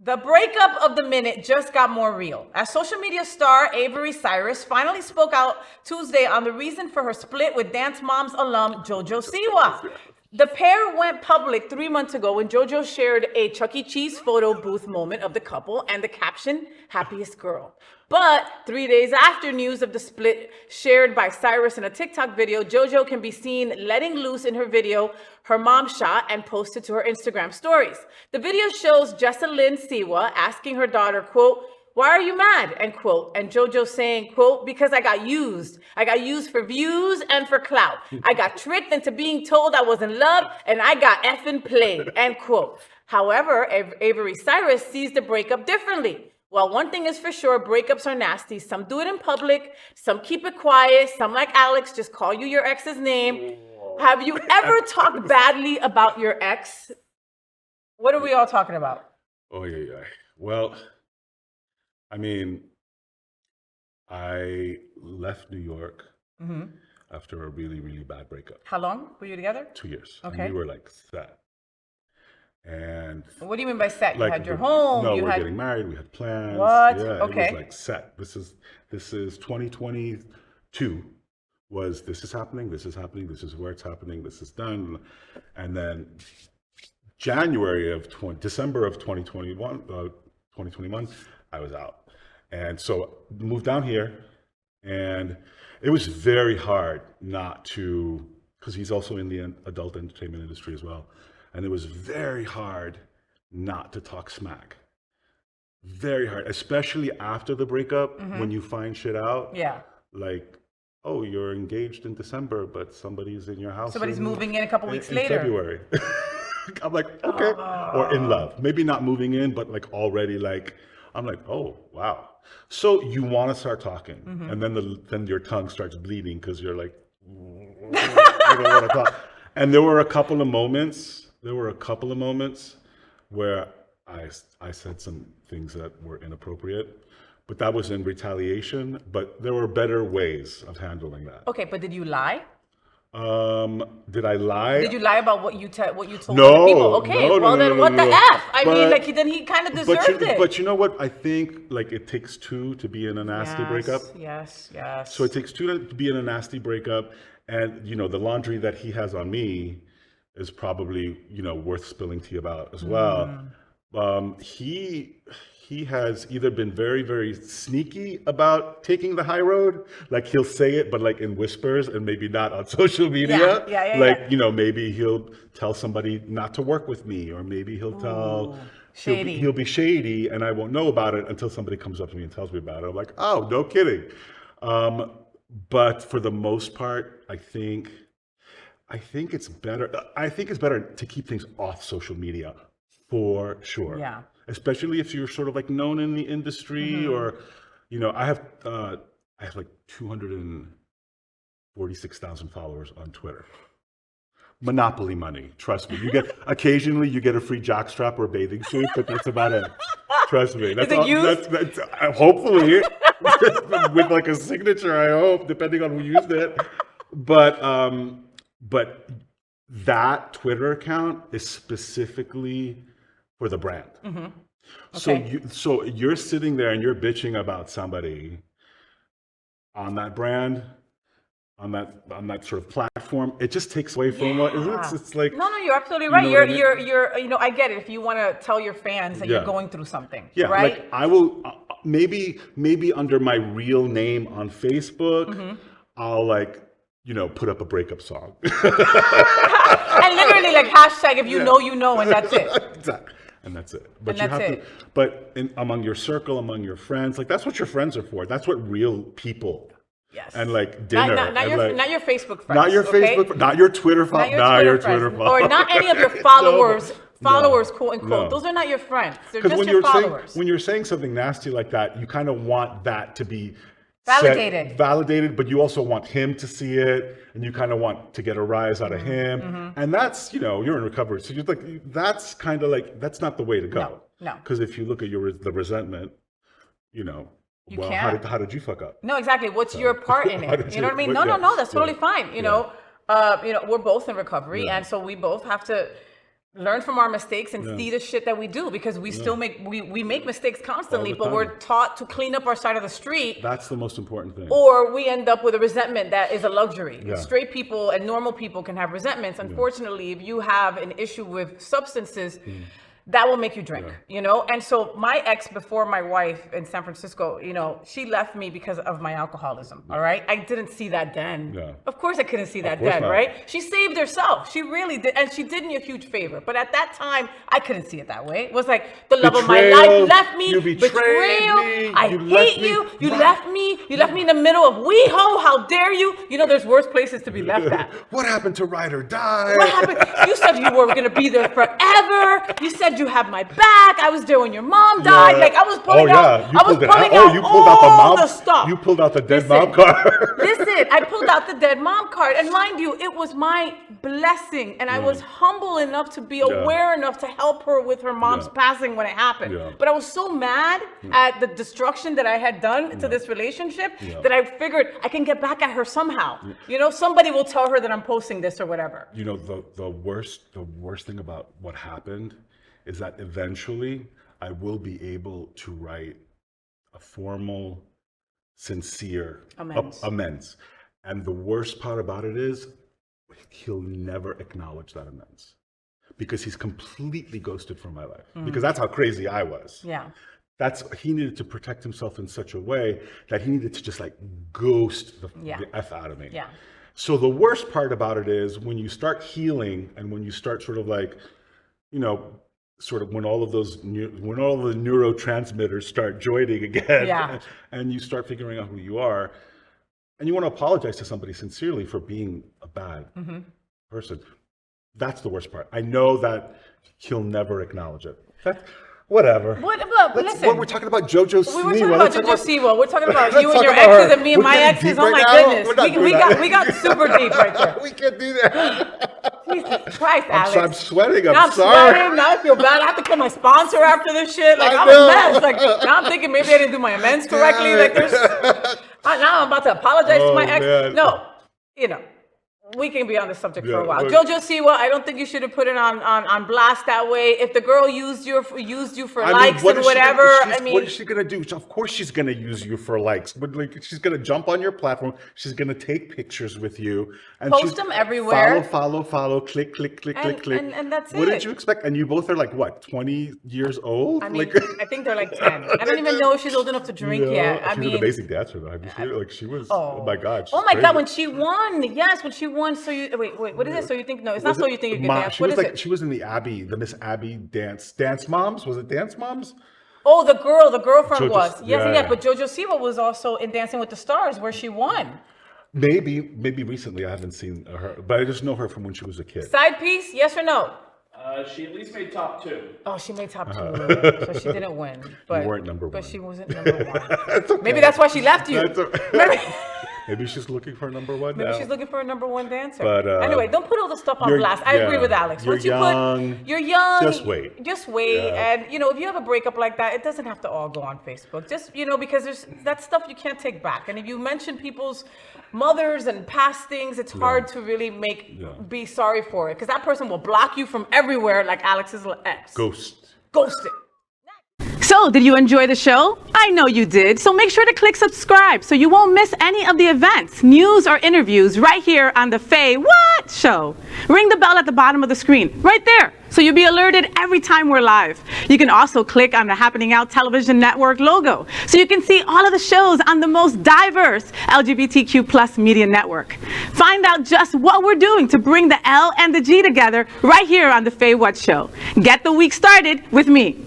The breakup of the minute just got more real as social media star Avery Cyrus finally spoke out Tuesday on the reason for her split with Dance Moms alum Jojo Siwa. The pair went public 3 months ago when Jojo shared a Chuck E. Cheese photo booth moment of the couple and the caption, "Happiest Girl." But 3 days after news of the split shared by Cyrus in a TikTok video, Jojo can be seen letting loose in her video her mom shot and posted to her Instagram stories. The video shows Jessalyn Siwa asking her daughter, quote, "Why are you mad?" end quote. And Jojo saying, quote, "Because I got used. I got used for views and for clout. I got tricked into being told I was in love and I got effing played," end quote. However, Avery Cyrus sees the breakup differently. Well, one thing is for sure, breakups are nasty. Some do it in public, some keep it quiet, some like Alex just call you your ex's name. Have you ever talked badly about your ex? What are we all talking about? Oh, yeah. Well, I mean, I left New York after a really, really bad breakup. How long were you together? 2 years. Okay. And we were like set. And what do you mean by set? You like, had your home. No, you we're had... getting married. We had plans. What? Yeah, okay. It was like set. This is 2022. Was this is happening? This is happening. This is where it's happening. This is done. And then December of 2021, I was out. And so moved down here, and it was very hard not to, because he's also in the adult entertainment industry as well. And it was very hard not to talk smack. Very hard, especially after the breakup, when you find shit out. Yeah. Like, oh, you're engaged in December, but somebody's in your house. Somebody's moving in a couple weeks later. February. I'm like, okay. Or in love. Maybe not moving in, but like already like, I'm like, oh, wow. So you want to start talking. And then your tongue starts bleeding because you're like, I don't want to talk. And there were a couple of moments where I said some things that were inappropriate, but that was in retaliation. But there were better ways of handling that. Okay, but did you lie? Did I lie? Did you lie about what you told No, other people? Okay, no, then what the F? I mean, like then he kind of deserved it. But you know what? I think like it takes two to be in a nasty breakup. Yes. So it takes two to be in a nasty breakup, and you know the laundry that he has on me is probably worth spilling tea about as well. He has either been very, very sneaky about taking the high road, like he'll say it, but like in whispers and maybe not on social media. Yeah. Maybe he'll tell somebody not to work with me, or maybe he'll tell shady. He'll be shady, and I won't know about it until somebody comes up to me and tells me about it. I'm like, oh, no kidding. But for the most part, I think it's better. I think it's better to keep things off social media, for sure. Yeah. Especially if you're sort of like known in the industry, or, I have like 246,000 followers on Twitter. Monopoly money, trust me. Occasionally you get a free jockstrap or a bathing suit, but that's about it. Trust me. That's that's hopefully with like a signature, I hope, depending on who used it. But that Twitter account is specifically for the brand. Okay. So you're sitting there and you're bitching about somebody on that brand, on that sort of platform. It just takes away from what it's like. No, you're absolutely right. You're I get it. If you want to tell your fans that you're going through something, right? Like I will maybe under my real name on Facebook, I'll put up a breakup song. And literally like hashtag if you know, and that's it. Exactly. And that's it. But among your circle, among your friends, like that's what your friends are for. That's what real people. Yes. And like dinner. Not your Facebook friends. Not your Facebook, not your Twitter followers. Not your Twitter followers. Or not any of your followers, quote unquote. No. Those are not your friends. They're just your followers. When you're saying something nasty like that, you kind of want that to be validated, but you also want him to see it, and you kind of want to get a rise out of him. And that's, you're in recovery. So you're like, that's kind of like, that's not the way to go. No. Because if you look at the resentment, how did you fuck up? No, exactly. What's your part in it? You know what I mean? No, that's totally fine. You know, we're both in recovery, and so we both have to learn from our mistakes and see the shit that we do, because we still make mistakes constantly, but time. we're taught to clean up our side of the street. That's the most important thing. Or we end up with a resentment that is a luxury. Yeah. Straight people and normal people can have resentments. Unfortunately, if you have an issue with substances, that will make you drink, you know? And so my ex, before my wife in San Francisco, you know, she left me because of my alcoholism, all right? I didn't see that then. Yeah. Of course I couldn't see that course then, not. right? She saved herself. She really did. And she did me a huge favor. But at that time, I couldn't see it that way. It was like, the love of my life left me. You betrayed me. I hate you. You left me. You left me in the middle of WeHo. How dare you? You know, there's worse places to be left at. What happened to Ride or Die? What happened? You said you were going to be there forever. You said you have my back. I was there when your mom died. Like, I was pulling out. I was pulling out you pulled out the all mom the stuff. You pulled out the dead mom card. Listen, I pulled out the dead mom card. And mind you, it was my blessing. And I was humble enough to be aware enough to help her with her mom's passing when it happened. But I was so mad at the destruction that I had done to this relationship that I figured I can get back at her somehow. You know, somebody will tell her that I'm posting this or whatever. You know, the worst thing about what happened is that eventually I will be able to write a formal, sincere amends. And the worst part about it is he'll never acknowledge that amends, because he's completely ghosted from my life, because that's how crazy I was. Yeah. He needed to protect himself in such a way that he needed to just like ghost the F out of me. Yeah. So the worst part about it is when you start healing and when you start sort of like, you know, sort of when all of the neurotransmitters start joining again, and you start figuring out who you are, and you want to apologize to somebody sincerely for being a bad person. That's the worst part. I know that he'll never acknowledge it. Whatever. Listen, we're talking about Jojo Siwa. We were talking about Jojo Siwa. We're talking about you and your exes and me and my exes. Oh my goodness. We got super deep right there. We can't do that. Jesus Christ, Alex. I'm sweating. I'm sorry. Sweating. Now I feel bad. I have to call my sponsor after this shit. Like, I'm a mess. Like, now I'm thinking maybe I didn't do my amends correctly. Like, now I'm about to apologize to my ex. Man. No, you know. We can be on this subject for a while. Jojo Siwa, I don't think you should have put it on blast that way. If the girl used you for likes and whatever, what is she gonna do? Of course, she's gonna use you for likes. But like, she's gonna jump on your platform. She's gonna take pictures with you and post them everywhere. Follow, click, click. And that's it. What did you expect? And you both are like what, 20 years old? I mean, I think they're like 10. I don't even know if she's old enough to drink yet. She's an amazing dancer, though. Have you seen her? Like, she was. Oh my God. Oh my God, when she won, when she won. So you wait. What is it? So you think it's not so you think you can dance. What is it? She was in the Miss Abby Dance Moms. Was it Dance Moms? Oh, the girlfriend was. Yes. But Jojo Siwa was also in Dancing with the Stars, where she won. Maybe recently. I haven't seen her, but I just know her from when she was a kid. Side piece, yes or no? She at least made top 2. Oh, she made top 2, so she didn't win. But you weren't number 1. But she wasn't number 1. Okay. Maybe that's why she left you. Maybe she's looking for a number 1 Maybe now. she's looking for a number 1 dancer. But anyway, don't put all the stuff on blast. I agree with Alex. You're young. You're young. Just wait. And you know, if you have a breakup like that, it doesn't have to all go on Facebook. Just, you know, because there's that stuff you can't take back. And if you mention people's mothers and past things, it's hard to really be sorry for it, because that person will block you from everywhere, like Alex's ex. Ghosted. So, did you enjoy the show? I know you did. So make sure to click subscribe so you won't miss any of the events, news, or interviews right here on the Faye What Show. Ring the bell at the bottom of the screen, right there, so you'll be alerted every time we're live. You can also click on the Happening Out Television Network logo so you can see all of the shows on the most diverse LGBTQ+ media network. Find out just what we're doing to bring the L and the G together right here on the Faye What Show. Get the week started with me.